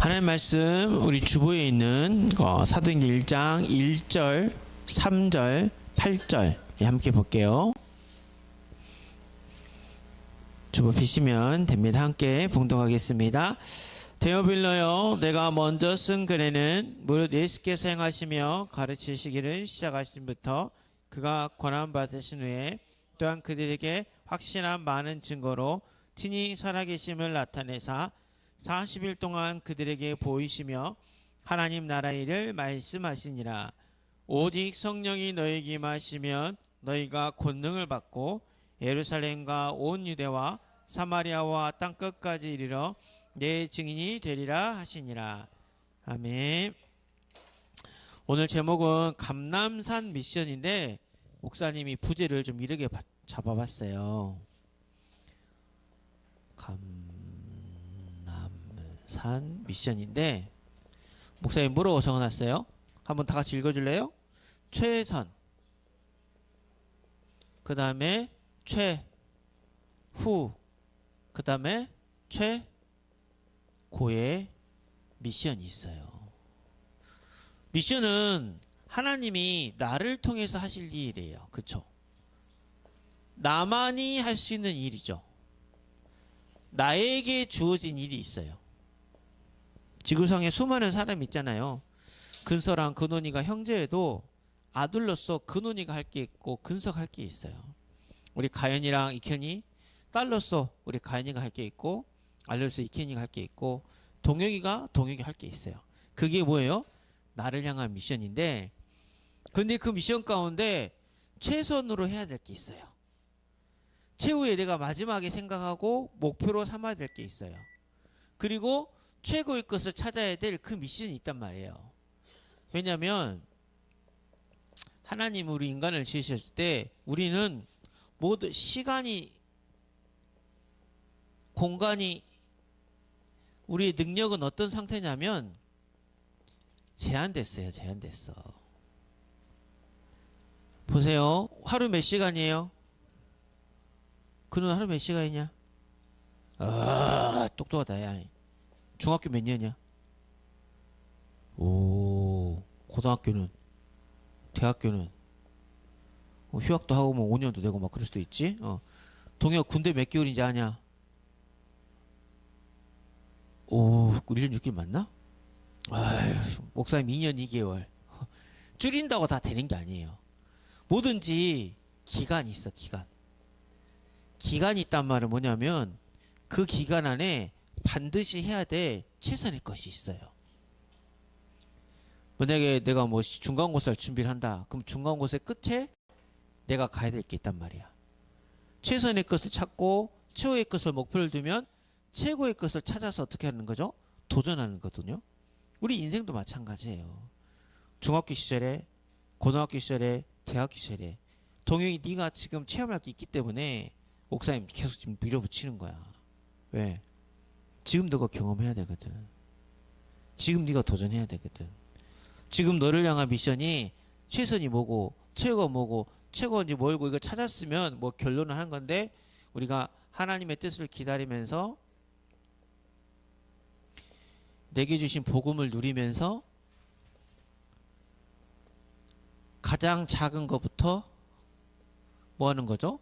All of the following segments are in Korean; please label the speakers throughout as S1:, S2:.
S1: 하나님 말씀 우리 주보에 있는 사도행전 1장 1절, 3절, 8절 함께 볼게요. 주보 피시면 됩니다. 함께 봉독하겠습니다. 데오빌러여, 내가 먼저 쓴 글에는 무릇 예수께서 행하시며 가르치시기를 시작하신부터 그가 권한 받으신 후에 또한 그들에게 확실한 많은 증거로 친히 살아계심을 나타내사 40일 동안 그들에게 보이시며 하나님 나라의 일을 말씀하시니라. 오직 성령이 너희에게 임하시면 너희가 권능을 받고 예루살렘과 온 유대와 사마리아와 땅끝까지 이르러 내 증인이 되리라 하시니라. 아멘. 오늘 제목은 감람산 미션인데 목사님이 부제를 좀 이르게 잡아봤어요. 감람산 미션인데 목사님 뭐라고 적어놨어요? 한번 다 같이 읽어줄래요? 최선, 그 다음에 최후, 그 다음에 최고의 미션이 있어요. 미션은 하나님이 나를 통해서 하실 일이에요. 그쵸? 나만이 할 수 있는 일이죠. 나에게 주어진 일이 있어요. 지구상에 수많은 사람이 있잖아요. 근서랑 근원이가 형제에도 아들로서 근원이가 할 게 있고 근서가 할 게 있어요. 우리 가연이랑 이현이 딸로서 우리 가연이가 할 게 있고 아들로서 이현이가 할 게 있고 동혁이가 할 게 있어요. 그게 뭐예요? 나를 향한 미션인데, 근데 그 미션 가운데 최선으로 해야 될 게 있어요. 최후에 내가 마지막에 생각하고 목표로 삼아야 될 게 있어요. 그리고 최고의 것을 찾아야 될 그 미션이 있단 말이에요. 왜냐하면 하나님 우리 인간을 지으셨을 때 우리는 모두 시간이, 공간이, 우리의 능력은 어떤 상태냐면 제한됐어요. 제한됐어. 보세요. 하루 몇 시간이에요? 그는 하루 몇 시간이냐? 아, 똑똑하다. 야. 중학교 몇 년이야? 오, 고등학교는? 대학교는? 휴학도 하고 뭐 5년도 되고 막 그럴 수도 있지. 동혁 군대 몇 개월인지 아냐? 오, 1년 6개월 맞나? 아유, 목사님 2년 2개월. 줄인다고 다 되는 게 아니에요. 뭐든지 기간이 있어, 기간. 기간이 있단 말은 뭐냐면 그 기간 안에 반드시 해야 될 최선의 것이 있어요. 만약에 내가 뭐 중간고사를 준비를 한다. 그럼 중간고사 끝에 내가 가야 될 게 있단 말이야. 최선의 것을 찾고 최후의 것을 목표를 두면 최고의 것을 찾아서 어떻게 하는 거죠? 도전하는 거거든요. 우리 인생도 마찬가지예요. 중학교 시절에, 고등학교 시절에, 대학교 시절에 동영이 네가 지금 체험할 게 있기 때문에 목사님 계속 지금 밀어붙이는 거야. 왜? 지금 너가 경험해야 되거든. 지금 네가 도전해야 되거든. 지금 너를 향한 미션이 최선이 뭐고 최고가 뭐고 최고인지 뭘고 이거 찾았으면 뭐 결론을 하는 건데, 우리가 하나님의 뜻을 기다리면서 내게 주신 복음을 누리면서 가장 작은 것부터 뭐 하는 거죠?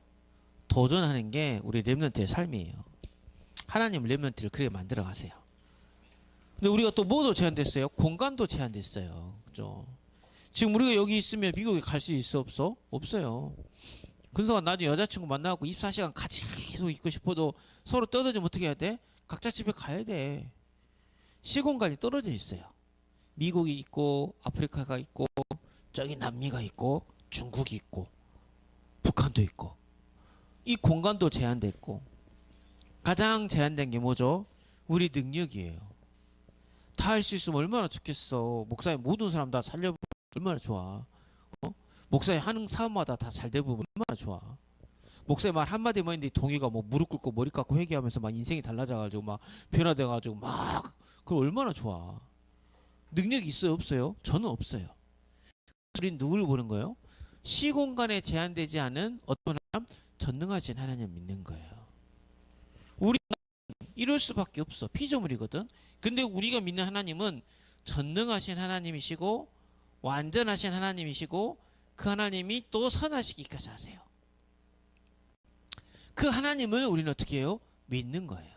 S1: 도전하는 게 우리 렘넌트의 삶이에요. 하나님 렘넌트를 그렇게 만들어 가세요. 근데 우리가 또 뭐도 제한됐어요? 공간도 제한됐어요. 그죠? 지금 우리가 여기 있으면 미국에 갈 수 있어 없어? 없어요. 근서가 나중에 여자친구 만나고 24시간 같이 계속 있고 싶어도 서로 떨어지면 어떻게 해야 돼? 각자 집에 가야 돼. 시공간이 떨어져 있어요. 미국이 있고 아프리카가 있고 저기 남미가 있고 중국이 있고 북한도 있고, 이 공간도 제한됐고, 가장 제한된 게 뭐죠? 우리 능력이에요. 다 할 수 있으면 얼마나 좋겠어. 목사님 모든 사람 다 살려보면 얼마나 좋아. 목사님 하는 사업마다 다 잘 되면 얼마나 좋아. 목사님 말 한마디만 했는데 동의가 뭐 무릎 꿇고 머리 깎고 회개하면서 막 인생이 달라져가지고 막 변화돼가지고 막, 그거 얼마나 좋아. 능력이 있어요 없어요? 저는 없어요. 우리는 누구를 보는 거예요? 시공간에 제한되지 않은 어떤 하나님, 전능하신 하나님 믿는 거예요. 우리 이럴 수밖에 없어. 피조물이거든. 근데 우리가 믿는 하나님은 전능하신 하나님이시고 완전하신 하나님이시고 그 하나님이 또 선하시기까지 하세요. 그 하나님을 우리는 어떻게 해요? 믿는 거예요.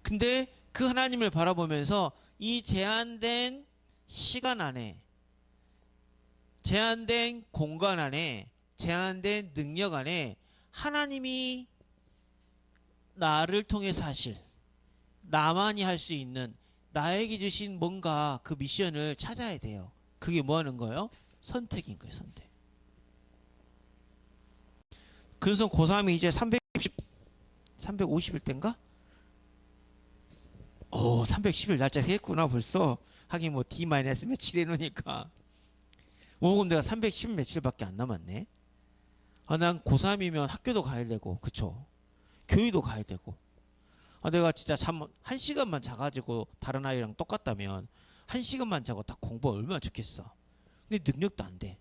S1: 근데 그 하나님을 바라보면서 이 제한된 시간 안에, 제한된 공간 안에, 제한된 능력 안에 하나님이 나를 통해서 하실, 나만이 할 수 있는, 나에게 주신 뭔가 그 미션을 찾아야 돼요. 그게 뭐 하는 거예요? 선택인 거예요. 선택. 그래서 고3이 이제 350일 때인가? 310일 날짜 세겠구나 벌써. 하긴 뭐 D- 며칠 해놓으니까. 그럼 내가 310 며칠밖에 안 남았네. 난 고3이면 학교도 가야 되고, 그쵸? 교회도 가야 되고. 내가 진짜 잠 1시간만 자가지고 다른 아이랑 똑같다면 1시간만 자고 다 공부 얼마나 좋겠어. 근데 능력도 안 돼.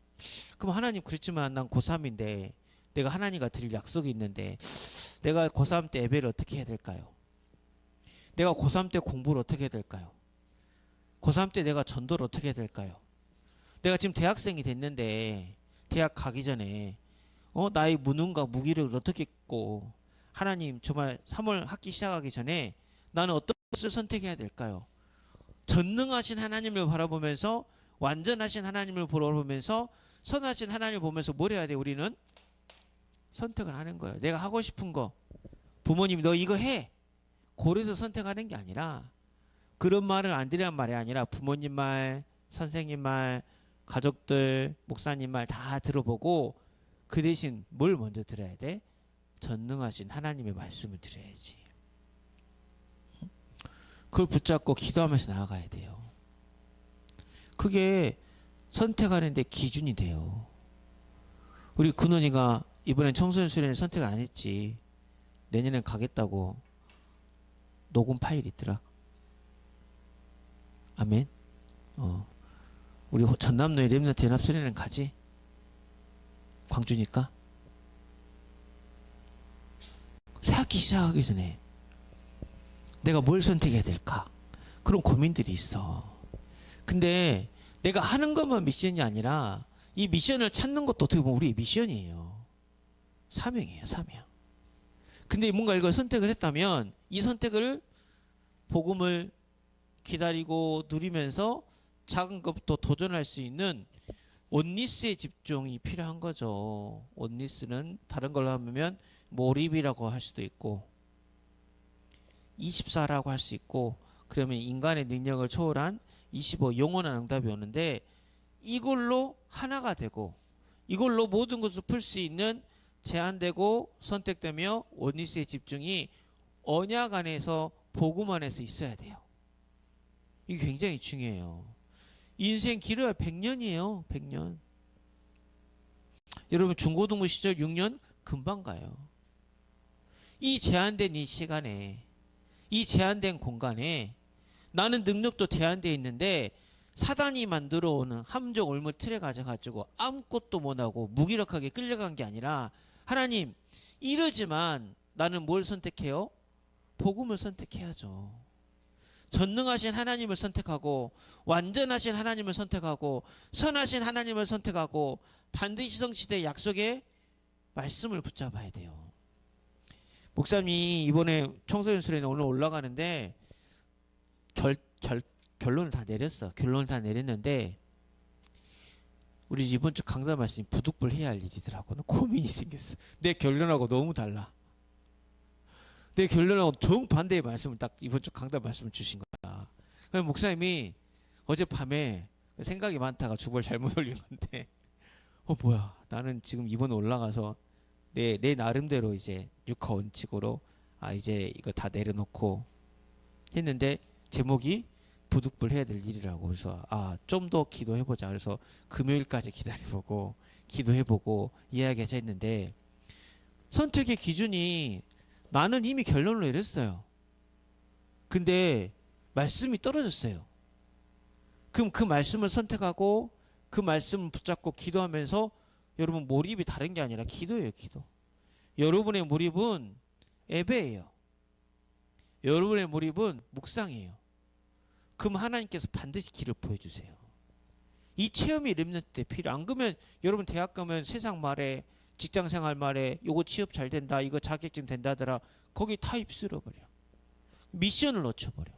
S1: 그럼 하나님 그렇지만 난 고3인데 내가 하나님과 드릴 약속이 있는데 내가 고3 때 예배를 어떻게 해야 될까요? 내가 고3 때 공부를 어떻게 해야 될까요? 고3 때 내가 전도를 어떻게 해야 될까요? 내가 지금 대학생이 됐는데 대학 가기 전에 나의 무능과 무기력을 어떻게 있고 하나님 정말 3월 학기 시작하기 전에 나는 어떤 것을 선택해야 될까요? 전능하신 하나님을 바라보면서 완전하신 하나님을 바라보면서 선하신 하나님을 보면서 뭘 해야 돼? 우리는 선택을 하는 거예요. 내가 하고 싶은 거 부모님이 너 이거 해 고래서 선택하는 게 아니라 그런 말을 안 드리란 말이 아니라 부모님 말, 선생님 말, 가족들, 목사님 말 다 들어보고 그 대신 뭘 먼저 들어야 돼? 전능하신 하나님의 말씀을 드려야지. 그걸 붙잡고 기도하면서 나아가야 돼요. 그게 선택하는데 기준이 돼요. 우리 근원이가 이번엔 청소년 수련회 선택 안 했지. 내년엔 가겠다고 녹음 파일 있더라. 아멘. 우리 전남로의 렘넌트 연합수련회는 가지. 광주니까. 새학기 시작하기 전에 내가 뭘 선택해야 될까? 그런 고민들이 있어. 근데 내가 하는 것만 미션이 아니라 이 미션을 찾는 것도 어떻게 보면 우리의 미션이에요. 사명이에요. 사명. 근데 뭔가 이걸 선택을 했다면 이 선택을 복음을 기다리고 누리면서 작은 것부터 도전할 수 있는 온리스의 집중이 필요한 거죠. 온리스는 다른 걸로 하면 몰입이라고 할 수도 있고 24라고 할 수 있고 그러면 인간의 능력을 초월한 25 영원한 응답이 오는데 이걸로 하나가 되고 이걸로 모든 것을 풀 수 있는 제한되고 선택되며 온리스의 집중이 언약 안에서 복음 안에서 있어야 돼요. 이게 굉장히 중요해요. 인생 길어야 100년이에요. 100년. 여러분 중고등부 시절 6년 금방 가요. 이 제한된 이 시간에 이 제한된 공간에 나는 능력도 제한되어 있는데 사단이 만들어 오는 함정 올무 틀에 가져가지고 아무것도 못하고 무기력하게 끌려간 게 아니라 하나님 이러지만 나는 뭘 선택해요? 복음을 선택해야죠. 전능하신 하나님을 선택하고 완전하신 하나님을 선택하고 선하신 하나님을 선택하고 반드시 성취될 약속의 말씀을 붙잡아야 돼요. 목사님이 이번에 청소년 수련회 오늘 올라가는데 결론을 다 내렸어. 결론을 다 내렸는데 우리 이번 주 강단 말씀이 부득불 해야 할 일이더라고. 고민이 생겼어. 내 결론하고 너무 달라. 내 결론하고 정반대의 말씀을 딱 이번 주 강단 말씀을 주신 거야. 그래서 목사님이 어젯밤에 생각이 많다가 주보를 잘못 올린 건데 뭐야 나는 지금 이번에 올라가서 내 나름대로 이제 육하 원칙으로 이제 이거 다 내려놓고 했는데 제목이 부득불 해야 될 일이라고. 그래서 좀 더 기도해보자. 그래서 금요일까지 기다려보고 기도해보고 이야기하자 했는데 선택의 기준이 나는 이미 결론을 내렸어요. 근데 말씀이 떨어졌어요. 그럼 그 말씀을 선택하고 그 말씀을 붙잡고 기도하면서 여러분 몰입이 다른 게 아니라 기도예요. 기도. 여러분의 몰입은 예배예요. 여러분의 몰입은 묵상이에요. 그럼 하나님께서 반드시 길을 보여주세요. 이 체험이 렘넌트 때 필요. 안 그러면 여러분 대학 가면 세상 말에, 직장 생활 말에 요거 취업 잘 된다, 이거 자격증 된다더라, 거기 다 입술어 버려. 미션을 놓쳐버려.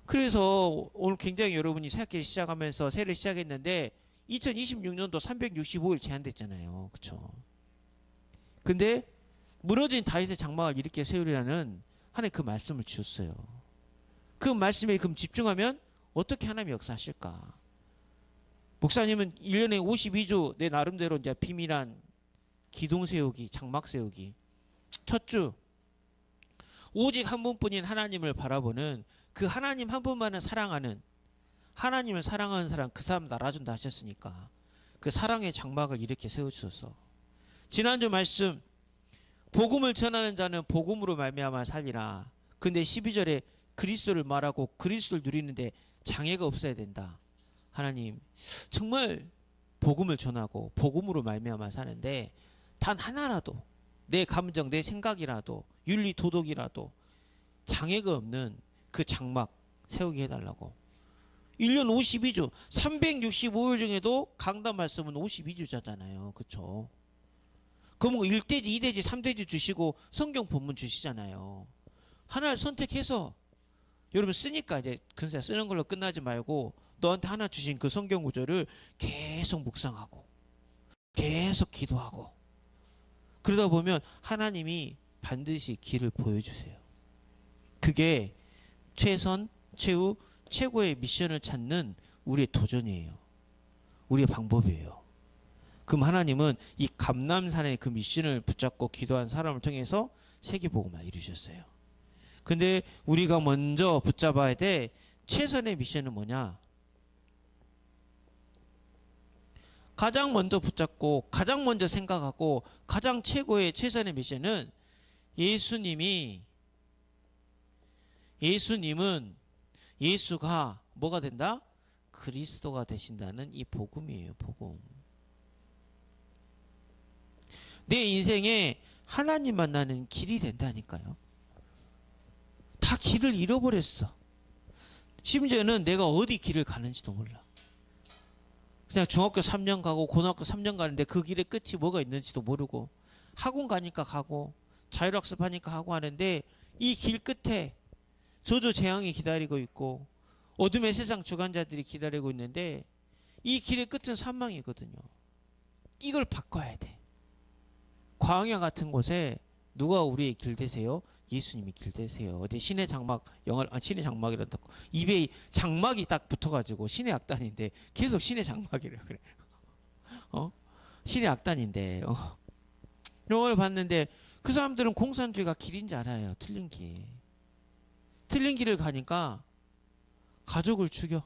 S1: 그래서 오늘 굉장히 여러분이 새학기를 시작하면서 새해를 시작했는데 2026년도 365일 제한됐잖아요. 그렇죠? 근데 무너진 다윗의 장막을 일으켜 세우리라는 하나님 그 말씀을 주셨어요. 그 말씀에 그럼 집중하면 어떻게 하나님이 역사하실까? 목사님은 1년에 52주 내 나름대로 이제 비밀한 기둥 세우기, 장막 세우기. 첫 주, 오직 한 분뿐인 하나님을 바라보는 그 하나님 한 분만을 사랑하는, 하나님을 사랑하는 사람, 그 사람 날아준다 하셨으니까 그 사랑의 장막을 이렇게 세우셔서, 지난주 말씀 복음을 전하는 자는 복음으로 말미암아 살리라. 근데 12절에 그리스도를 말하고 그리스도를 누리는데 장애가 없어야 된다. 하나님 정말 복음을 전하고 복음으로 말미암아 사는데 단 하나라도 내 감정, 내 생각이라도, 윤리, 도덕이라도 장애가 없는 그 장막 세우게 해달라고. 1년 52주 365일 중에도 강단 말씀은 52주잖아요. 그렇죠? 그럼 1대지, 2대지, 3대지 주시고 성경 본문 주시잖아요. 하나를 선택해서 여러분 쓰니까 이제 근세 쓰는 걸로 끝나지 말고 너한테 하나 주신 그 성경 구절을 계속 묵상하고 계속 기도하고 그러다 보면 하나님이 반드시 길을 보여주세요. 그게 최선, 최후, 최고의 미션을 찾는 우리의 도전이에요. 우리의 방법이에요. 그럼 하나님은 이 감람산의 그 미션을 붙잡고 기도한 사람을 통해서 세계복음을 이루셨어요. 근데 우리가 먼저 붙잡아야 돼 최선의 미션은 뭐냐? 가장 먼저 붙잡고 가장 먼저 생각하고 가장 최고의 최선의 미션은 예수가 뭐가 된다? 그리스도가 되신다는 이 복음이에요. 복음. 내 인생에 하나님 만나는 길이 된다니까요. 다 길을 잃어버렸어. 심지어는 내가 어디 길을 가는지도 몰라. 그냥 중학교 3년 가고 고등학교 3년 가는데 그 길의 끝이 뭐가 있는지도 모르고 학원 가니까 가고 자율학습하니까 하고 하는데 이 길 끝에 저주 재앙이 기다리고 있고 어둠의 세상 주관자들이 기다리고 있는데 이 길의 끝은 사망이거든요. 이걸 바꿔야 돼. 광야 같은 곳에 누가 우리의 길 되세요? 예수님이 길 되세요. 어제 신의 장막, 신의 장막이란다. 입에 장막이 딱 붙어가지고 신의 악단인데 계속 신의 장막이라 그래. 신의 악단인데. 영화를 봤는데 그 사람들은 공산주의가 길인 줄 알아요. 틀린 길. 틀린 길을 가니까 가족을 죽여.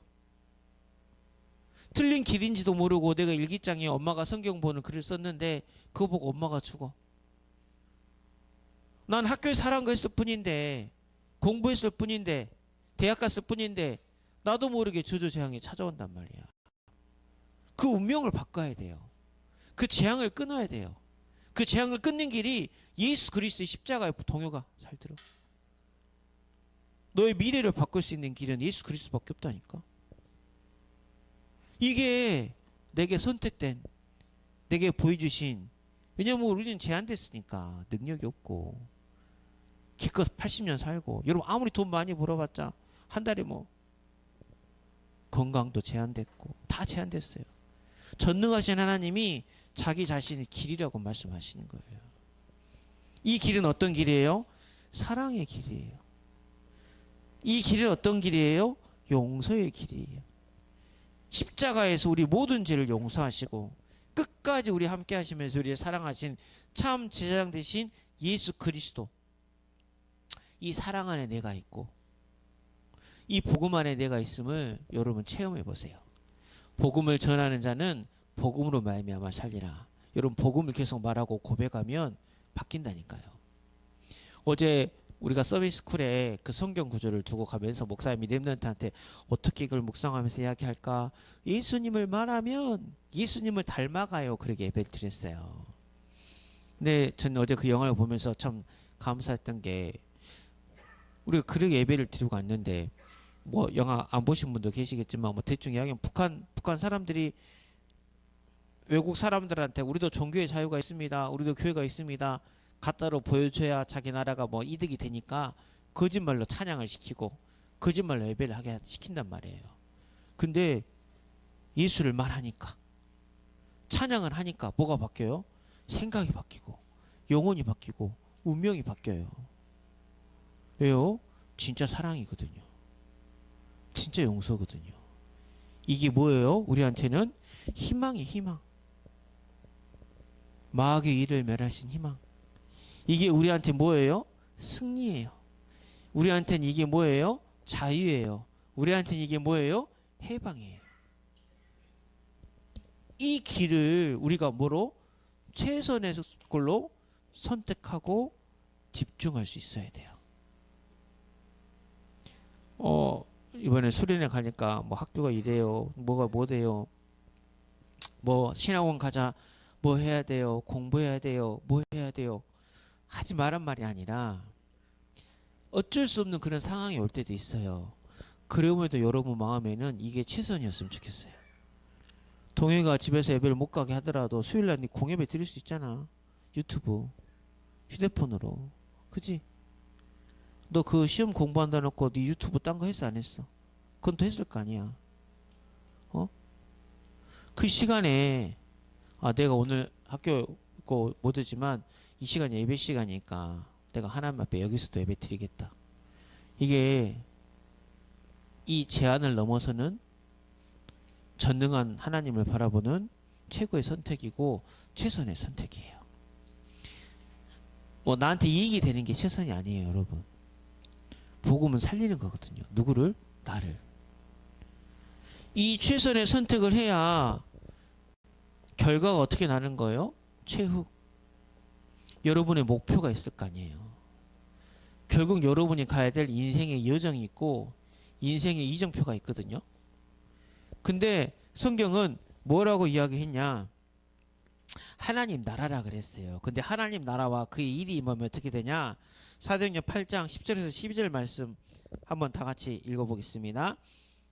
S1: 틀린 길인지도 모르고 내가 일기장에 엄마가 성경 보는 글을 썼는데 그거 보고 엄마가 죽어. 난 학교에 사람 갔을 뿐인데 공부했을 뿐인데 대학 갔을 뿐인데 나도 모르게 저주재앙이 찾아온단 말이야. 그 운명을 바꿔야 돼요. 그 재앙을 끊어야 돼요. 그 재앙을 끊는 길이 예수 그리스도의 십자가의 동요가 잘 들어. 너의 미래를 바꿀 수 있는 길은 예수 그리스도밖에 없다니까. 이게 내게 선택된, 내게 보여주신, 왜냐면 우리는 제한됐으니까 능력이 없고 기껏 80년 살고 여러분 아무리 돈 많이 벌어봤자 한 달에 뭐 건강도 제한됐고 다 제한됐어요. 전능하신 하나님이 자기 자신의 길이라고 말씀하시는 거예요. 이 길은 어떤 길이에요? 사랑의 길이에요. 이 길은 어떤 길이에요? 용서의 길이에요. 십자가에서 우리 모든 죄를 용서하시고 끝까지 우리 함께 하시면서 우리를 사랑하신 참 제사장 되신 예수 그리스도, 이 사랑 안에 내가 있고 이 복음 안에 내가 있음을 여러분 체험해 보세요. 복음을 전하는 자는 복음으로 말미암아 살리라. 여러분 복음을 계속 말하고 고백하면 바뀐다니까요. 어제 우리가 서비스쿨에 그 성경 구절을 두고 가면서 목사님이 렘넌트한테 어떻게 이걸 묵상하면서 이야기할까? 예수님을 말하면 예수님을 닮아가요. 그렇게 예배를 드렸어요. 근데 저는 어제 그 영화를 보면서 참 감사했던 게 우리가 그렇게 예배를 드리고 왔는데 뭐 영화 안 보신 분도 계시겠지만 뭐 대충 이야기하면 북한 사람들이 외국 사람들한테 우리도 종교의 자유가 있습니다. 우리도 교회가 있습니다. 가짜로 보여줘야 자기 나라가 뭐 이득이 되니까 거짓말로 찬양을 시키고 거짓말로 예배를 하게 시킨단 말이에요. 근데 예수를 말하니까 찬양을 하니까 뭐가 바뀌어요? 생각이 바뀌고 영혼이 바뀌고 운명이 바뀌어요. 왜요? 진짜 사랑이거든요. 진짜 용서거든요. 이게 뭐예요? 우리한테는 희망이 희망. 마귀의 일을 멸하신 희망. 이게 우리한테 뭐예요? 승리예요. 우리한테는 이게 뭐예요? 자유예요. 우리한테는 이게 뭐예요? 해방이에요. 이 길을 우리가 뭐로? 최선의 걸로 선택하고 집중할 수 있어야 돼요. 이번에 수련회 가니까 뭐 학교가 이래요. 뭐가 뭐 돼요. 뭐 신학원 가자. 뭐 해야 돼요. 공부해야 돼요. 뭐 해야 돼요. 하지 말란 말이 아니라 어쩔 수 없는 그런 상황이 올 때도 있어요. 그럼에도 여러분 마음에는 이게 최선이었으면 좋겠어요. 동해가 집에서 예배를 못 가게 하더라도 수요일날 네 공예배 드릴 수 있잖아. 유튜브 휴대폰으로. 그지? 너 그 시험 공부한다 놓고 네 유튜브 딴 거 했어 안 했어? 그건 또 했을 거 아니야. 그 시간에 내가 오늘 학교 있고 못 오지만 이 시간이 예배 시간이니까 내가 하나님 앞에 여기서도 예배 드리겠다. 이게 이 제한을 넘어서는 전능한 하나님을 바라보는 최고의 선택이고 최선의 선택이에요. 뭐 나한테 이익이 되는 게 최선이 아니에요, 여러분. 복음은 살리는 거거든요. 누구를? 나를. 이 최선의 선택을 해야 결과가 어떻게 나는 거예요? 최후. 여러분의 목표가 있을 거 아니에요. 결국 여러분이 가야 될 인생의 여정이 있고 인생의 이정표가 있거든요. 근데 성경은 뭐라고 이야기했냐? 하나님 나라라 그랬어요. 근데 하나님 나라와 그의 일이 임하면 어떻게 되냐? 사도행전 8장 10절에서 12절 말씀 한번 다 같이 읽어보겠습니다.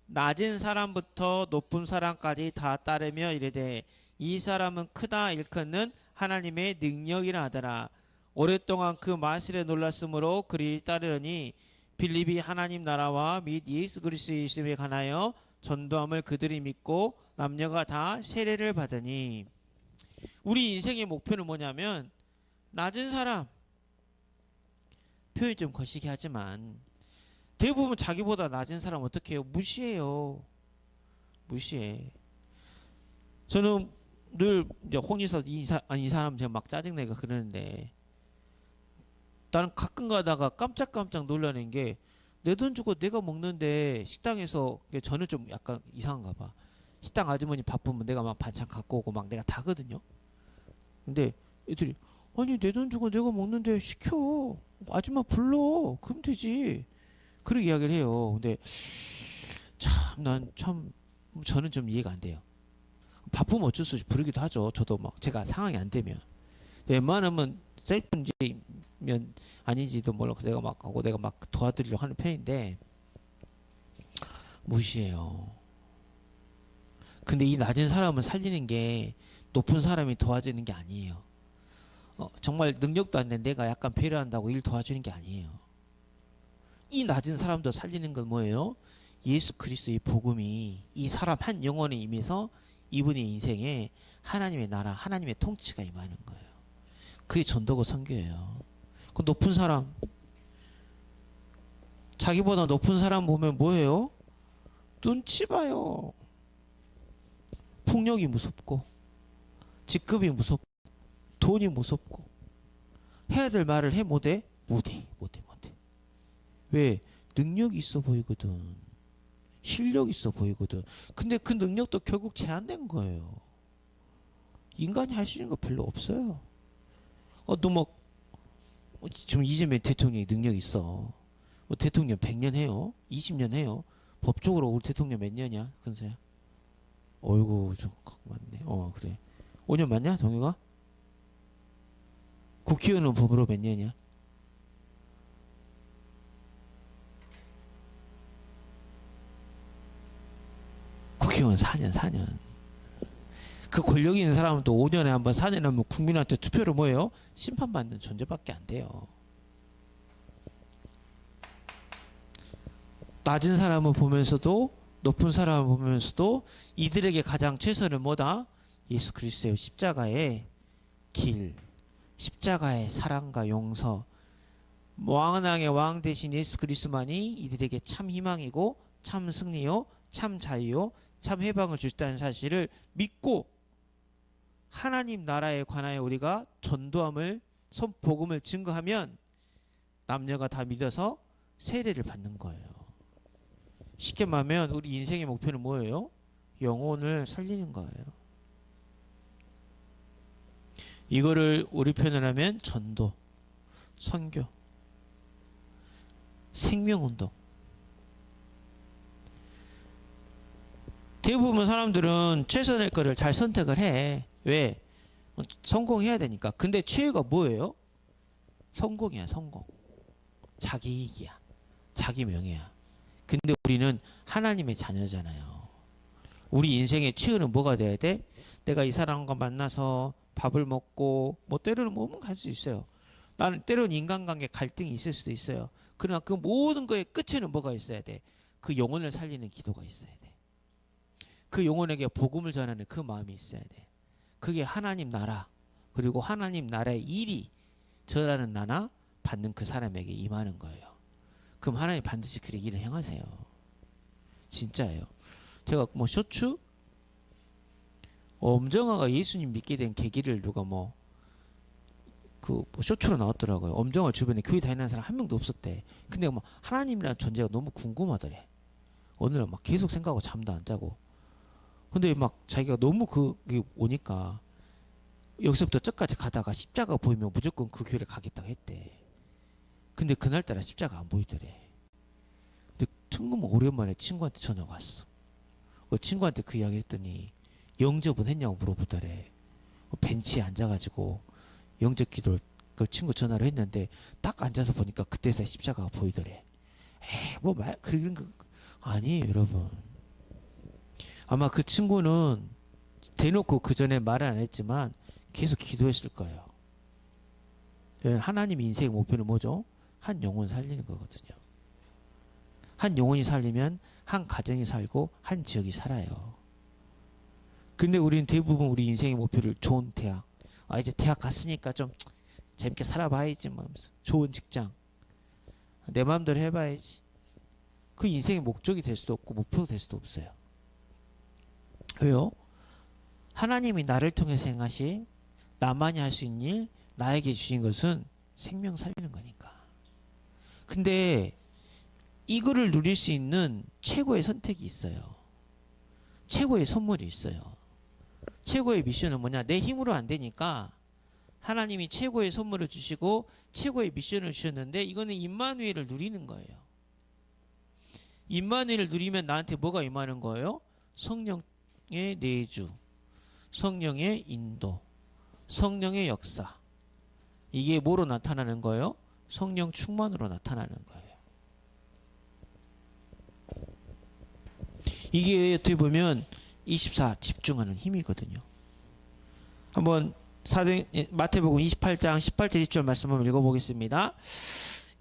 S1: 낮은 사람부터 높은 사람까지 다 따르며 이르되 이 사람은 크다 일컫는 하나님의 능력이라 하더라. 오랫동안 그 말씀에 놀랐으므로 그를 따르려니 빌립이 하나님 나라와 및 예수 그리스도의 이름에 관하여 전도함을 그들이 믿고 남녀가 다 세례를 받으니. 우리 인생의 목표는 뭐냐면 낮은 사람, 표현 좀 거시기 하지만 대부분 자기보다 낮은 사람 어떻게 해요? 무시해요. 무시해. 저는 늘 홍지서 이 사람 제가 막 짜증내가 그러는데 나는 가끔 가다가 깜짝깜짝 놀라는 게 내 돈 주고 내가 먹는데 식당에서 저는 좀 약간 이상한가 봐. 식당 아주머니 바쁘면 내가 막 반찬 갖고 오고 막 내가 다거든요. 근데 애들이 아니 내 돈 주고 내가 먹는데 시켜. 아줌마 불러. 그럼 되지. 그렇게 이야기를 해요. 근데 저는 좀 이해가 안 돼요. 바쁘면 어쩔 수 없이 부르기도 하죠. 저도 막 제가 상황이 안 되면. 웬만하면 셀프인지면 아닌지도 몰라 내가 막 하고 내가 막 도와드리려고 하는 편인데 무시해요. 근데 이 낮은 사람을 살리는 게 높은 사람이 도와주는 게 아니에요. 정말 능력도 안 된 내가 약간 배려한다고 일 도와주는 게 아니에요. 이 낮은 사람도 살리는 건 뭐예요? 예수 그리스도의 복음이 이 사람 한 영혼에 임해서 이분의 인생에 하나님의 나라, 하나님의 통치가 임하는 거예요. 그게 전도고 선교예요. 그 높은 사람, 자기보다 높은 사람 보면 뭐예요? 눈치 봐요. 폭력이 무섭고 직급이 무섭고 돈이 무섭고 해야 될 말을 해 못해? 못해. 왜? 능력이 있어 보이거든. 실력 있어 보이거든. 근데 그 능력도 결국 제한된 거예요. 인간이 할 수 있는 거 별로 없어요. 너 뭐 지금 이재명 대통령이 능력 있어. 뭐 대통령 100년 해요? 20년 해요? 법적으로 우리 대통령 몇 년이야? 근세야? 어이구 좀 맞네. 그래. 5년 맞냐 동료가? 국회의원은 법으로 몇 년이야? 국회의원 4년. 그 권력이 있는 사람은 또 5년에 한 번, 4년에 한 번 국민한테 투표를 뭐예요? 심판받는 존재밖에 안 돼요. 낮은 사람을 보면서도 높은 사람을 보면서도 이들에게 가장 최선을 뭐다? 예수 그리스도의 십자가의 길, 십자가의 사랑과 용서, 왕왕의 왕 대신 예수 그리스도만이 이들에게 참 희망이고 참 승리요, 참 자유요, 참 해방을 주시다는 사실을 믿고 하나님 나라에 관하여 우리가 전도함을 복음을 증거하면 남녀가 다 믿어서 세례를 받는 거예요. 쉽게 말하면 우리 인생의 목표는 뭐예요? 영혼을 살리는 거예요. 이거를 우리 표현을 하면 전도, 선교, 생명운동. 대부분 사람들은 최선의 거를 잘 선택을 해. 왜? 성공해야 되니까. 근데 최후가 뭐예요? 성공이야, 성공. 자기 이익이야. 자기 명예야. 근데 우리는 하나님의 자녀잖아요. 우리 인생의 최후는 뭐가 돼야 돼? 내가 이 사람과 만나서 밥을 먹고 뭐 때로는 몸은 갈 수 있어요. 나는 때로는 인간관계 갈등이 있을 수도 있어요. 그러나 그 모든 거의 끝에는 뭐가 있어야 돼? 그 영혼을 살리는 기도가 있어야 돼. 그 영혼에게 복음을 전하는 그 마음이 있어야 돼. 그게 하나님 나라, 그리고 하나님 나라의 일이 전하는 나나 받는 그 사람에게 임하는 거예요. 그럼 하나님 반드시 그 일을 행하세요. 진짜예요. 제가 뭐 쇼츠 엄정화가 예수님 믿게 된 계기를 누가 쇼츠로 나왔더라고요. 엄정화 주변에 교회 다니는 사람 한 명도 없었대. 근데 막 하나님이라는 존재가 너무 궁금하더래. 어느 날 막 계속 생각하고 잠도 안 자고. 근데 막 자기가 너무 그게 오니까 여기서부터 저까지 가다가 십자가 보이면 무조건 그 교회를 가겠다고 했대. 근데 그날따라 십자가 안 보이더래. 근데 뜬금없이 오랜만에 친구한테 전화가 왔어. 그 친구한테 그 이야기 했더니 영접은 했냐고 물어보더래. 벤치에 앉아가지고 영접 기도를 그 친구 전화를 했는데 딱 앉아서 보니까 그때서 십자가가 보이더래. 그런 거 아니에요, 여러분. 아마 그 친구는 대놓고 그 전에 말을 안 했지만 계속 기도했을 거예요. 하나님 인생의 목표는 뭐죠? 한 영혼 살리는 거거든요. 한 영혼이 살리면 한 가정이 살고 한 지역이 살아요. 근데 우리는 대부분 우리 인생의 목표를 좋은 대학, 이제 대학 갔으니까 좀 재밌게 살아봐야지, 좋은 직장, 내 마음대로 해봐야지. 그 인생의 목적이 될 수도 없고 목표가 될 수도 없어요. 왜요? 하나님이 나를 통해서 행하시 나만이 할 수 있는 일, 나에게 주신 것은 생명 살리는 거니까. 근데 이거를 누릴 수 있는 최고의 선택이 있어요. 최고의 선물이 있어요. 최고의 미션은 뭐냐? 내 힘으로 안 되니까 하나님이 최고의 선물을 주시고 최고의 미션을 주셨는데 이거는 임마누엘을 누리는 거예요. 임마누엘을 누리면 나한테 뭐가 임하는 거예요? 성령의 내주, 성령의 인도, 성령의 역사. 이게 뭐로 나타나는 거예요? 성령 충만으로 나타나는 거예요. 이게 어떻게 보면 24 집중하는 힘이거든요. 한번 마태복음 28장 18절 20절 말씀 한번 읽어보겠습니다.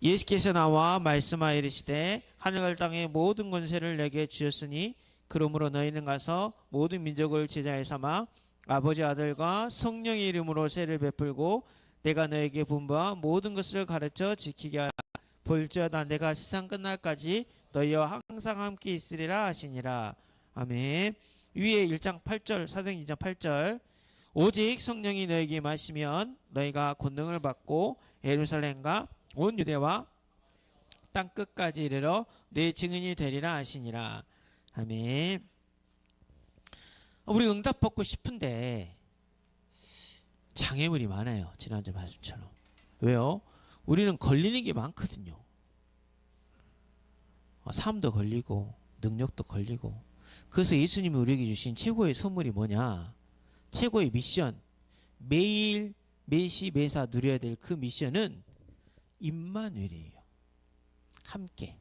S1: 예수께서 나와 말씀하여 이르시되 하늘과 땅의 모든 권세를 내게 주셨으니 그러므로 너희는 가서 모든 민족을 제자에 삼아 아버지 아들과 성령의 이름으로 세를 베풀고 내가 너에게 분부한 모든 것을 가르쳐 지키게 하라. 볼지어다 내가 세상 끝날까지 너희와 항상 함께 있으리라 하시니라. 아멘. 위에 1장 8절 사도행 2장 8절 오직 성령이 너에게 임하시면 너희가 권능을 받고 예루살렘과 온 유대와 땅 끝까지 이르러 내 증인이 되리라 하시니라. 아멘. 우리 응답 받고 싶은데 장애물이 많아요. 지난주 말씀처럼. 왜요? 우리는 걸리는 게 많거든요. 삶도 걸리고 능력도 걸리고. 그래서 예수님이 우리에게 주신 최고의 선물이 뭐냐? 최고의 미션, 매일 매시 매사 누려야 될 그 미션은 임마누엘이에요. 함께.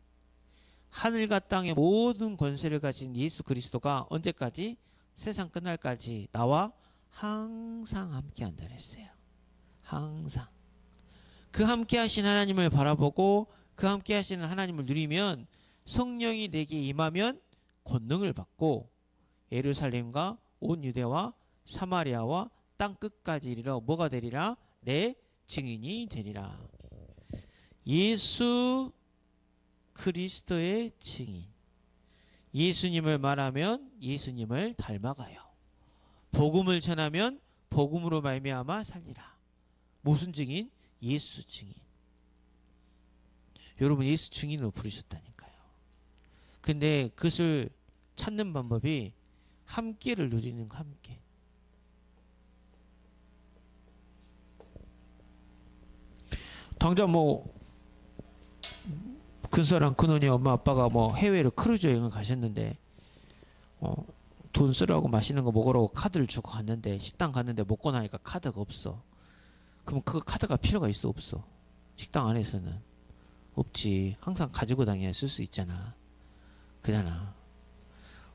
S1: 하늘과 땅의 모든 권세를 가진 예수 그리스도가 언제까지? 세상 끝날까지 나와 항상 함께 한다 그랬어요. 항상. 그 함께 하신 하나님을 바라보고 그 함께 하시는 하나님을 누리면 성령이 내게 임하면 권능을 받고 예루살렘과 온 유대와 사마리아와 땅 끝까지 이르러 뭐가 되리라? 내 증인이 되리라. 예수 그리스도의 증인. 예수님을 말하면 예수님을 닮아가요. 복음을 전하면 복음으로 말미암아 살리라. 무슨 증인? 예수 증인. 여러분 예수 증인으로 부르셨다니까요. 근데 그것을 찾는 방법이 함께를 누리는 거, 함께. 당장 뭐 근사랑 근원이 엄마 아빠가 뭐 해외로 크루즈 여행을 가셨는데 돈 쓰라고 맛있는 거 먹으라고 카드를 주고 갔는데 식당 갔는데 먹고 나니까 카드가 없어. 그럼 그 카드가 필요가 있어 없어? 식당 안에서는 없지. 항상 가지고 다녀야 쓸 수 있잖아. 그잖아.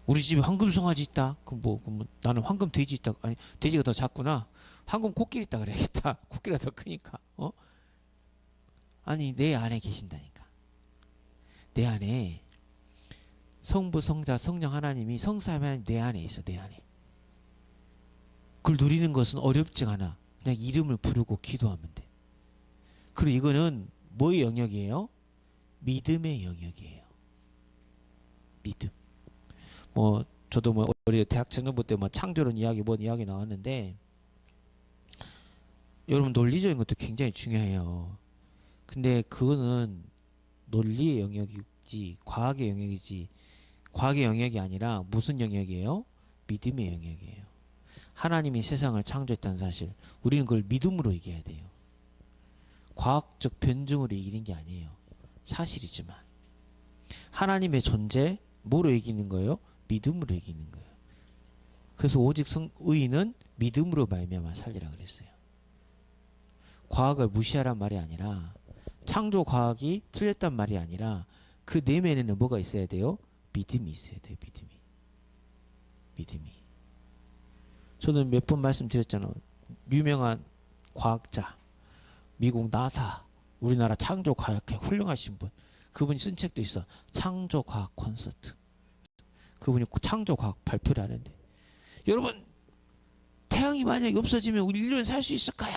S1: 우리 집에 황금 송아지 있다. 그럼 뭐 나는 황금 돼지 있다. 아니 돼지가 더 작구나. 황금 코끼리 있다 그래야겠다. 코끼리가 더 크니까. 아니 내 안에 계신다니까. 내 안에 성부 성자 성령 하나님이 성삼위 하나님 내 안에 있어. 내 안에. 그걸 누리는 것은 어렵지가 않아. 그냥 이름을 부르고 기도하면 돼. 그리고 이거는 뭐의 영역이에요? 믿음의 영역이에요. 믿음. 뭐 저도 뭐 어리 대학 청년부 때 뭐 창조론 이야기 뭔 이야기 나왔는데 여러분 논리적인 것도 굉장히 중요해요. 근데 그거는 논리의 영역이지 과학의 영역이지 과학의 영역이 아니라 무슨 영역이에요? 믿음의 영역이에요. 하나님이 세상을 창조했다는 사실 우리는 그걸 믿음으로 이겨야 돼요. 과학적 변증으로 이기는 게 아니에요. 사실이지만 하나님의 존재 뭐로 이기는 거예요? 믿음으로 이기는 거예요. 그래서 오직 의인은 믿음으로 말미암아 살리라 그랬어요. 과학을 무시하란 말이 아니라 창조 과학이 틀렸단 말이 아니라 그 내면에는 뭐가 있어야 돼요? 믿음이 있어야 돼요. 믿음이. 저는 몇 번 말씀드렸잖아요. 유명한 과학자 미국 나사 우리나라 창조과학회 훌륭하신 분 그분이 쓴 책도 있어. 창조과학 콘서트. 그분이 창조과학 발표를 하는데 여러분 태양이 만약에 없어지면 우리 인류는 살 수 있을까요?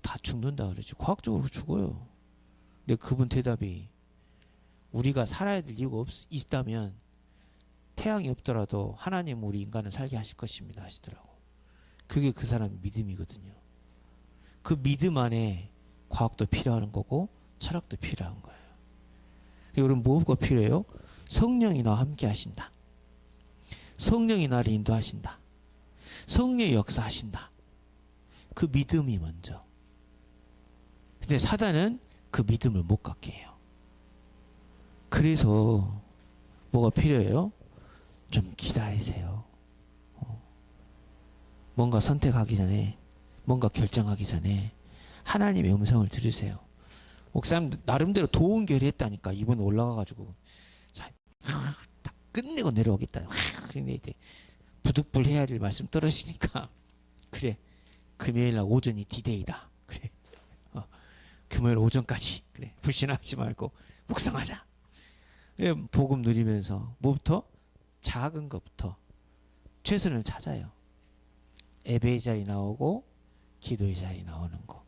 S1: 다 죽는다 그러지. 과학적으로 죽어요. 근데 그분 대답이 우리가 살아야 될 이유가 있다면 태양이 없더라도 하나님 우리 인간을 살게 하실 것입니다 하시더라고. 그게 그 사람의 믿음이거든요. 그 믿음 안에 과학도 필요한 거고 철학도 필요한 거예요. 여러분 뭐가 필요해요? 성령이 나와 함께 하신다. 성령이 나를 인도하신다. 성령이 역사하신다. 그 믿음이 먼저. 근데 사단은 그 믿음을 못 갖게 해요. 그래서 뭐가 필요해요? 좀 기다리세요. 뭔가 선택하기 전에 뭔가 결정하기 전에 하나님의 음성을 들으세요. 목사님 나름대로 도운 결의했다니까. 이번에 올라가가지고 다 끝내고 내려오겠다. 그런데 이제 부득불 해야 될 말씀 떨어지니까 그래 금요일날 오전이 디데이다. 그래 금요일 오전까지 그래 불신하지 말고 묵상하자. 복음 누리면서 뭐부터? 작은 것부터 최선을 찾아요. 예배의 자리 나오고 기도의 자리 나오는 거.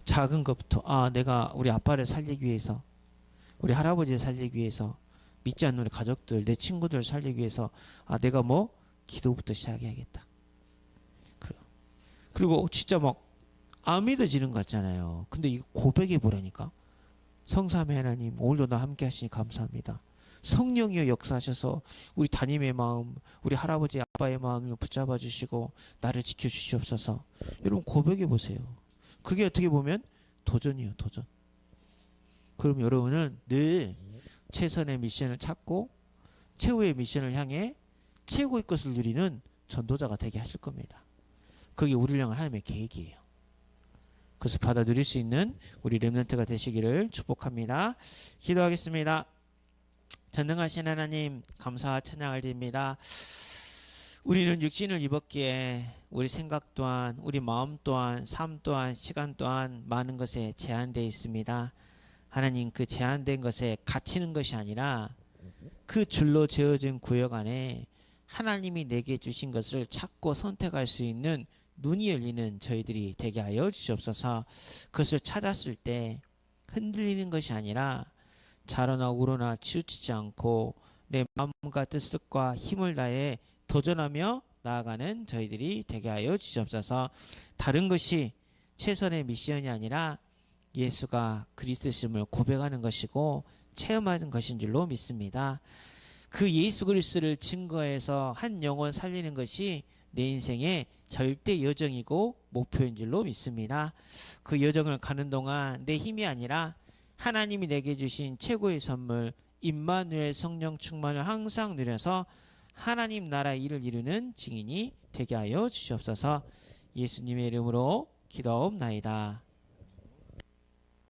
S1: 작은 것부터 내가 우리 아빠를 살리기 위해서 우리 할아버지를 살리기 위해서 믿지 않는 우리 가족들 내 친구들 살리기 위해서 내가 뭐 기도부터 시작해야겠다. 그리고 진짜 막 안 믿어지는 것 같잖아요. 근데 이거 고백해 보라니까. 성삼위 하나님 오늘도 나 함께 하시니 감사합니다. 성령이여 역사하셔서 우리 담임의 마음 우리 할아버지 아빠의 마음을 붙잡아 주시고 나를 지켜주시옵소서. 여러분 고백해 보세요. 그게 어떻게 보면 도전이에요. 도전. 그럼 여러분은 늘 최선의 미션을 찾고 최후의 미션을 향해 최고의 것을 누리는 전도자가 되게 하실 겁니다. 그게 우리를 향한 하나님의 계획이에요. 그것을 받아 누릴 수 있는 우리 렘넌트가 되시기를 축복합니다. 기도하겠습니다. 전능하신 하나님 감사와 찬양을 드립니다. 우리는 육신을 입었기에 우리 생각 또한 우리 마음 또한 삶 또한 시간 또한 많은 것에 제한되어 있습니다. 하나님 그 제한된 것에 갇히는 것이 아니라 그 줄로 재어진 구역 안에 하나님이 내게 주신 것을 찾고 선택할 수 있는 눈이 열리는 저희들이 되게 하여 주시옵소서. 그것을 찾았을 때 흔들리는 것이 아니라 자로나 우로나 치우치지 않고 내 마음과 뜻과 힘을 다해 도전하며 나아가는 저희들이 되게 하여 주시옵소서. 다른 것이 최선의 미션이 아니라 예수가 그리스도심을 고백하는 것이고 체험하는 것인 줄로 믿습니다. 그 예수 그리스도를 증거해서 한 영혼 살리는 것이 내 인생의 절대 여정이고 목표인 줄로 믿습니다. 그 여정을 가는 동안 내 힘이 아니라 하나님이 내게 주신 최고의 선물 임마누엘 성령 충만을 항상 누려서 하나님 나라 일을 이루는 증인이 되게 하여 주시옵소서. 예수님의 이름으로 기도하옵나이다.